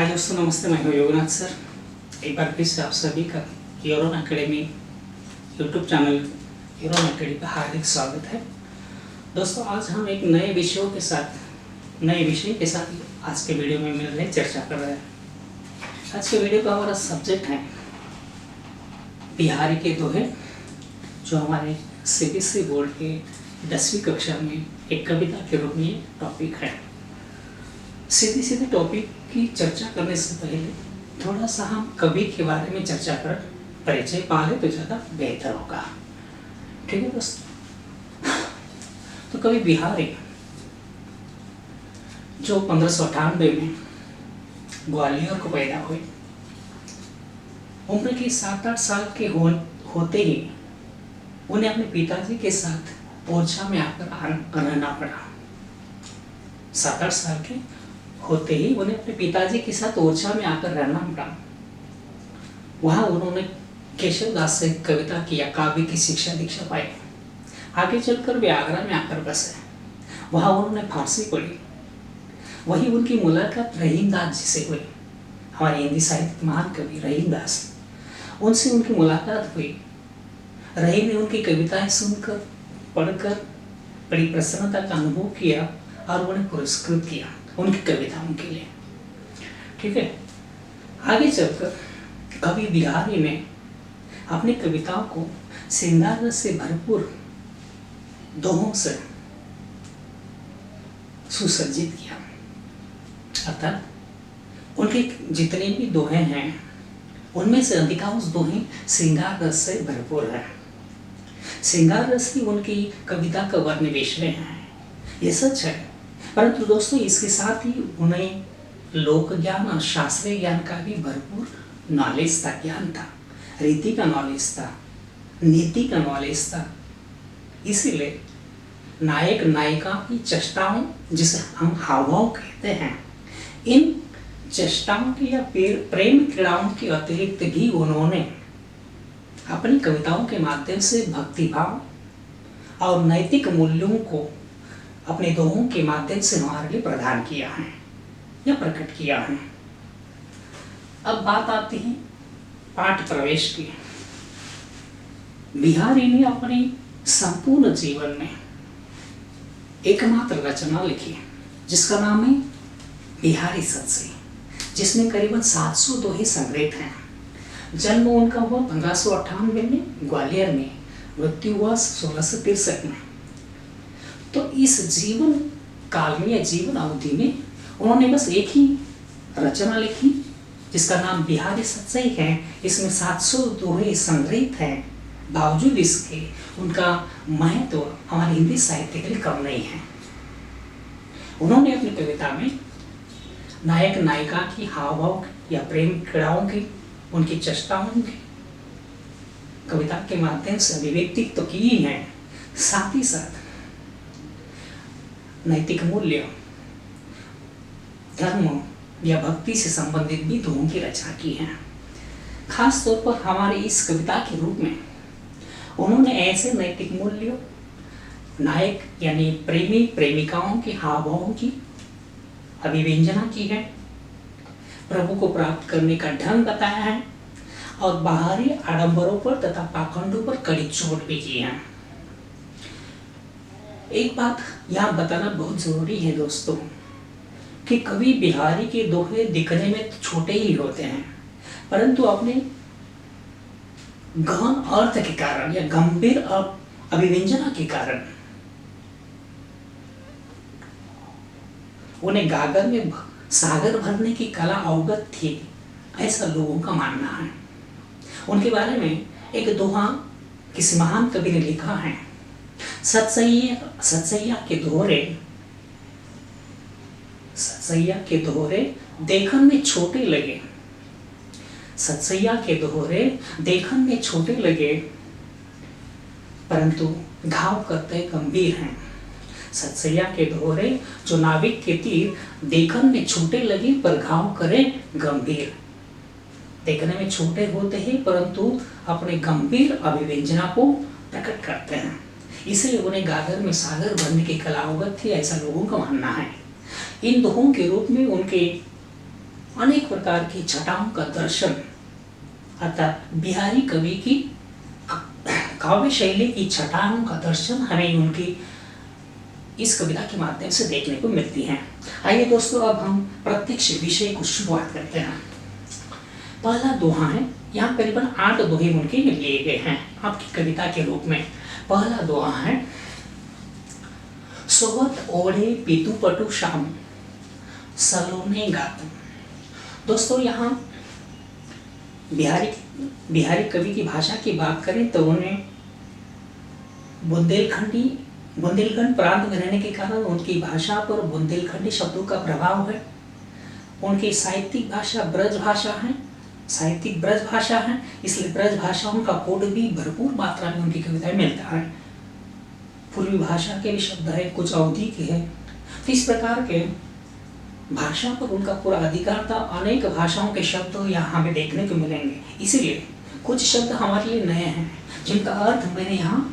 हाय दोस्तों, नमस्ते। मैं हूँ योगनाथ सर। एक बार फिर से आप सभी का यूरोन एकेडमी यूट्यूब चैनल यूरोन एकेडमी पर हार्दिक स्वागत है। दोस्तों, आज हम एक नए विषय के साथ आज के वीडियो में मिल रहे चर्चा कर रहे हैं। आज के वीडियो का हमारा सब्जेक्ट है बिहारी के दोहे, जो हमारे सीबीएसई बोर्ड के 10वीं कक्षा में एक कविता के रूप में टॉपिक है। सीधे टॉपिक की चर्चा करने से पहले थोड़ा सा हम कवि के बारे में चर्चा कर परिचय पा ले तो ज़्यादा बेहतर होगा। ठीक है दोस्तों, तो कवि बिहारी जो 1598 में ग्वालियर को पैदा हुए, उम्र के 7-8 साल के होते ही उन्हें अपने पिताजी के साथ ओरछा में आकर रहना पड़ा। 7-8 साल के होते ही उन्हें अपने पिताजी के साथ ओरछा में आकर रहना पड़ा। वहाँ उन्होंने केशव दास से कविता की या काव्य की शिक्षा दीक्षा पाई। आगे चलकर वे आगरा में आकर बसे। वहाँ उन्होंने फारसी पढ़ी। वही उनकी मुलाकात रहीम दास जी से हुई। हमारे हिंदी साहित्य के महान कवि रहीम दास, उनसे उनकी मुलाकात हुई। रहीम ने उनकी कविताएं सुनकर पढ़कर बड़ी प्रसन्नता का अनुभव किया और उन्हें पुरस्कृत किया उनकी कविताओं के लिए। ठीक है, आगे चलकर कवि बिहारी ने अपनी कविताओं को श्रृंगार रस से भरपूर दोहों से सुसज्जित किया। अर्थात उनके जितने भी दोहे हैं उनमें से अधिकांश दोहे श्रृंगार रस से भरपूर है। श्रृंगार रस ही उनकी कविता का वर्ण विषय है, ये सच है। परंतु दोस्तों, इसके साथ ही उन्हें लोक ज्ञान और शास्त्रीय ज्ञान का भी भरपूर नॉलेज था, ज्ञान था, रीति का नॉलेज था, नीति का नॉलेज था। इसीलिए नायक नायिका की चेष्टाओं, जिसे हम हावभाव कहते हैं, इन चेष्टाओं की या प्रेम क्रीड़ाओं के अतिरिक्त भी उन्होंने अपनी कविताओं के माध्यम से भक्तिभाव और नैतिक मूल्यों को अपने दोहों के माध्यम से हमारे लिए प्रदान किया है या प्रकट किया है। अब बात आती है पाठ प्रवेश की। बिहारी ने अपने संपूर्ण जीवन में एकमात्र रचना लिखी जिसका नाम है बिहारी सतसई, जिसमें करीबन 700 दोहे संग्रहित हैं। जन्म उनका हुआ 1598 में ग्वालियर में, मृत्यु हुआ 1663 में। तो इस जीवन काल में या जीवन अवधि में उन्होंने बस एक ही रचना लिखी जिसका नाम बिहारी सतसई है। इसमें 700 दोहे संग्रहित हैं। बावजूद इसके उनका महत्व हमारे हिंदी साहित्य के लिए कम नहीं है। उन्होंने अपनी कविता में नायक नायिका की हावभाव या प्रेम क्रीड़ाओं की, उनकी चेष्टाओं की कविता के माध्यम से अभिव्यक्ति तो की ही है, साथ ही साथ नैतिक मूल्य, धर्म या भक्ति से संबंधित भी दोहों की रचना की है। खास तौर पर हमारे इस कविता के रूप में उन्होंने ऐसे नैतिक मूल्यों, नायक यानी प्रेमी प्रेमिकाओं के हावभावों की अभिव्यंजना की है, प्रभु को प्राप्त करने का ढंग बताया है और बाहरी आडंबरों पर तथा पाखंडों पर कड़ी चोट भी की है। एक बात यहाँ बताना बहुत जरूरी है दोस्तों कि कवि बिहारी के दोहे दिखने में तो छोटे ही होते हैं, परंतु अपने गहन अर्थ के कारण या गंभीर अभिव्यंजना के कारण उन्हें गागर में सागर भरने की कला अवगत थी, ऐसा लोगों का मानना है। उनके बारे में एक दोहा किसी महान कवि ने लिखा है, सतसैया के दोहरे देखन में छोटे लगे, सतसैया के दोहरे देखन में छोटे लगे परंतु घाव करते गंभीर हैं। सतसैया के दोहरे जो नाविक के तीर देखन में छोटे लगे पर घाव करे गंभीर। देखने में छोटे होते हैं परंतु अपने गंभीर अभिव्यंजना को प्रकट करते हैं, इसलिए उन्हें गागर में सागर भरने की कला अवगत थी, ऐसा लोगों का मानना है। इन दोहों के रूप में उनके अनेक प्रकार की छटाओं का दर्शन, अर्थात बिहारी कवि की काव्य शैली की छटाओं का दर्शन हमें उनकी इस कविता के माध्यम से देखने को मिलती हैं। आइए दोस्तों, अब हम प्रत्यक्ष विषय को शुरुआत करते हैं। पहला दोहा है, यहाँ करीबन 8 दोहे उनके लिए गए हैं आपकी कविता के रूप में। पहला दोहा है, सोहत ओढ़े पीतू पटु शाम सलोने गातु। दोस्तों, यहाँ बिहारी कवि की भाषा की बात करें तो उन्हें बुंदेलखंड प्रांत में रहने के कारण उनकी भाषा पर बुंदेलखंडी शब्दों का प्रभाव है। उनकी साहित्यिक भाषा ब्रज भाषा है, इसलिए ब्रज भाषाओं का कोड भी भरपूर मात्रा में उनकी कविताएं मिलता है। पूर्वी भाषा के भी शब्द है, कुछ अवधि के हैं। तो इस प्रकार के भाषा पर उनका पूरा अधिकार था। अनेक भाषाओं के शब्द यहाँ हमें देखने को मिलेंगे, इसीलिए कुछ शब्द हमारे लिए नए हैं जिनका अर्थ मैंने यहाँ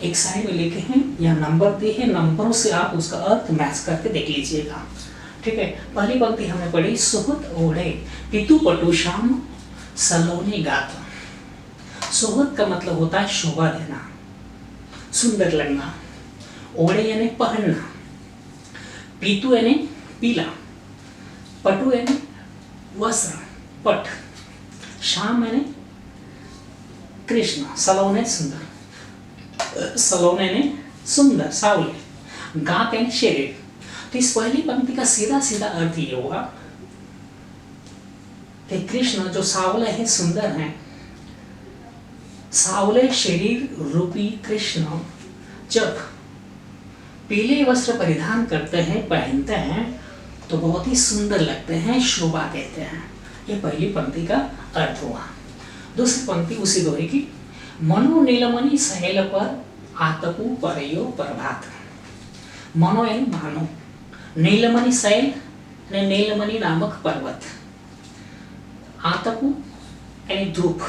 एक साइड में लिखे हैं या नंबर दिए हैं। नंबरों से आप उसका अर्थ मैच करके देख लीजिएगा, ठीक है। पहली पंक्ति हमने पढ़ी, सोहत ओढ़े पीतू पटु श्याम सलोने गात। सोहत का मतलब होता है शोभा देना, सुंदर लगना। ओढ़े यानी पहनना, पीतू यानी पीला, पटु यानी वस्त्र पट, श्याम यानी कृष्ण, सलोने सुंदर, सलोने ने सुंदर सावले, गात यानी शरीर। तो इस पहली पंक्ति का सीधा सीधा अर्थ ये हुआ कि कृष्ण जो सावले हैं, सुंदर हैं, सावले शरीर रूपी कृष्ण जब पीले वस्त्र परिधान करते हैं, पहनते हैं, तो बहुत ही सुंदर लगते हैं, शोभा देते हैं। ये पहली पंक्ति का अर्थ हुआ। दूसरी पंक्ति उसी दोहे की, मनो नीलमणि सहेल पर आतपु परयो प्रभात। मनो यानी मानो, नीलमणि सैल यानी नीलमणि नामक पर्वत, आतपु यानी धूप,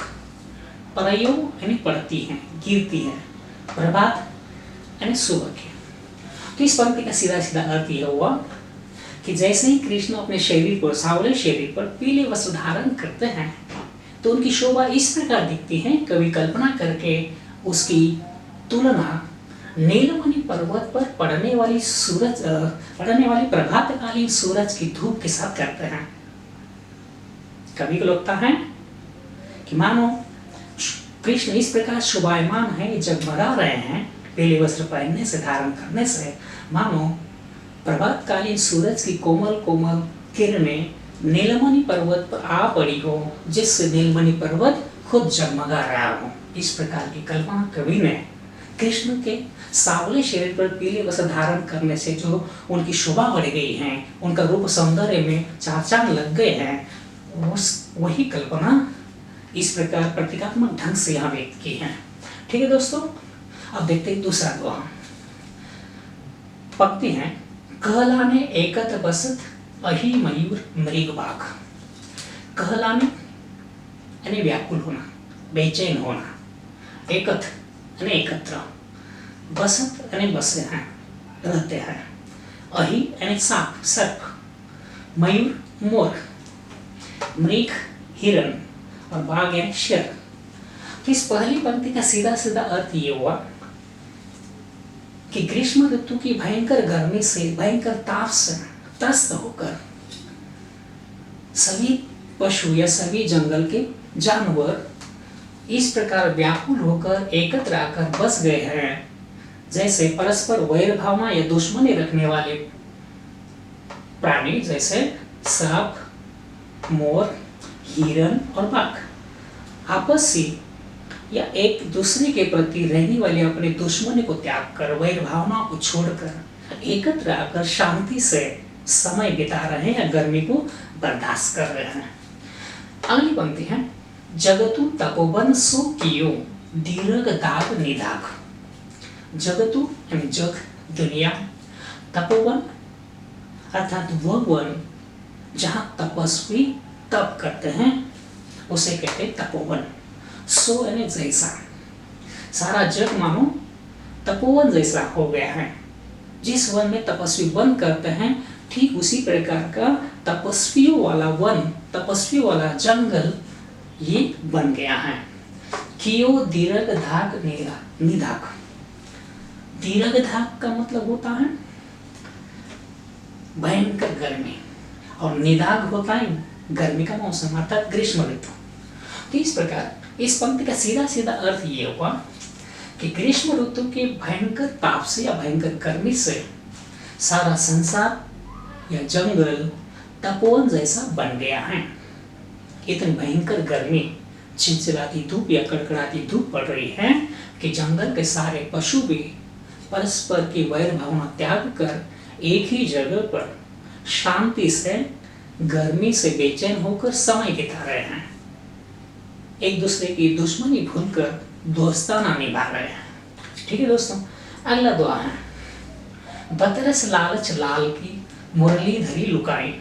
परयो यानी पड़ती है, गिरती है, प्रभात यानी सुबह के। तो इस पंक्ति का सीधा सीधा अर्थ यह हुआ कि जैसे ही कृष्ण अपने शरीर पर, सावले शरीर पर पीले वस्त्र धारण करते हैं तो उनकी शोभा इस प्रकार दिखती है। कवि कल्पना करके उसकी तुलना नीलमणि पर्वत पर पड़ने वाली प्रभातकालीन सूरज की धूप के साथ करते हैं। कवि को लगता है कि मानो कृष्ण इस प्रकार शोभायमान है, जगमगा रहे हैं पीले वस्त्र पहनने से, धारण करने से, मानो प्रभातकालीन सूरज की कोमल कोमल किरणें नीलमणि पर्वत पर आ पड़ी हो, जिससे नीलमणि पर्वत खुद जगमगा रहा हो। इस प्रकार की कल्पना कवि ने कृष्ण के सावले शरीर पर पीले वस्त्र धारण करने से जो उनकी शोभा बढ़ गई है, उनका रूप सौंदर्य में चार चांद लग गए हैं, वही कल्पना इस प्रकार प्रतीकात्मक ढंग से यहाँ व्यक्त की है। ठीक है दोस्तों, अब देखते हैं दूसरा दोहा। पंक्ति है, कहलाने एकत्र बसत अहि मयूर मृग बाघ। कहलाने यानी व्याकुल होना, बेचैन होना, एकत्र यानी एकत्र, बसत यानी बसे हैं, रहते हैं, अहि यानी सांप सर्प, मयूर मोर, मृग हिरण और बाघ यानी शेर। तो इस पहली पंक्ति का सीधा सीधा अर्थ ये हुआ कि ग्रीष्म ऋतु की भयंकर गर्मी से, भयंकर ताप से त्रस्त होकर सभी पशु या सभी जंगल के जानवर इस प्रकार व्याकुल होकर एकत्र आकर बस गए हैं, जैसे परस्पर वैर भावना या दुश्मनी रखने वाले प्राणी जैसे सांप, मोर, हिरण और बाघ आपसी या एक दूसरे के प्रति रहने वाले अपने दुश्मनी को त्याग कर, वैर भावना को छोड़कर एकत्र आकर शांति से समय बिता रहे हैं, गर्मी को बर्दाश्त कर रहे हैं। अगली पंक्ति है, जगतु तपोवन सो कियो दीर्घ दाग निदाग। जगतु यानी जग, दुनिया, तपोवन अर्थात वह वन जहाँ तपस्वी तप करते हैं उसे कहते हैं तपोवन। सो यानी जैसा, सारा जग मानो तपोवन जैसा हो गया है। जिस वन में तपस्वी वन करते हैं ठीक उसी प्रकार का तपस्वियों वाला वन, तपस्वियों वाला जंगल ये बन गया है। कियो दीर्घ धाक निधाक। दीर्घ धाक का मतलब होता है भयंकर गर्मी, और निदाग होता है गर्मी का मौसम अर्थात ग्रीष्म ऋतु। तो इस प्रकार इस पंक्ति का सीधा सीधा अर्थ ये हुआ कि ग्रीष्म ऋतु के भयंकर ताप से या भयंकर गर्मी से सारा संसार या जंगल तपोवन जैसा बन गया है। इतनी भयंकर गर्मी, चिलचिलाती धूप या कड़कड़ाती धूप पड़ रही है कि जंगल के सारे पशु भी परस्पर की वैर भावना त्याग कर एक ही जगह पर शांति से गर्मी से बेचैन होकर समय बिता रहे हैं, एक दूसरे की दुश्मनी भूलकर दोस्ताना निभा रहे हैं। ठीक है दोस्तों, अगला दुआ है, बतरस लालच लाल की मुरली धरी लुकाई।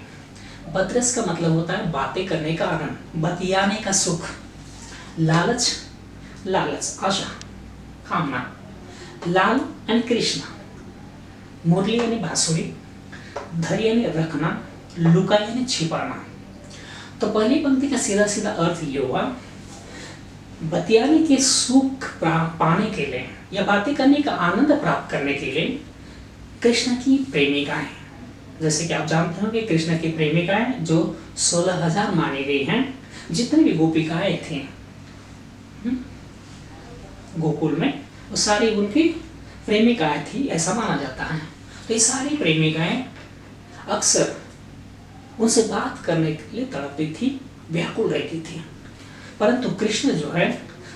बतरस का मतलब होता है बातें करने का आनंद, बतियाने का सुख। लालच, लालच आशा, कामना। लाल यानी कृष्ण, मुरली यानी बांसुरी, धरी यानी रखना, लुका यानी छिपाना। तो पहली पंक्ति का सीधा सीधा अर्थ ये हुआ, बतियाने के सुख पाने के लिए या बातें करने का आनंद प्राप्त करने के लिए कृष्ण की प्रेमिकाएं, जैसे कि आप जानते हो कि कृष्ण की प्रेमिकाएं जो 16,000 मानी गई हैं, जितनी भी गोपिकाएं थी गोकुल में, वो सारी उनकी प्रेमिकाएं थी, ऐसा माना जाता है। तो ये सारी प्रेमिकाएं अक्सर उनसे बात करने के लिए तड़पती थी, व्याकुल रहती थी, परंतु कृष्ण जो है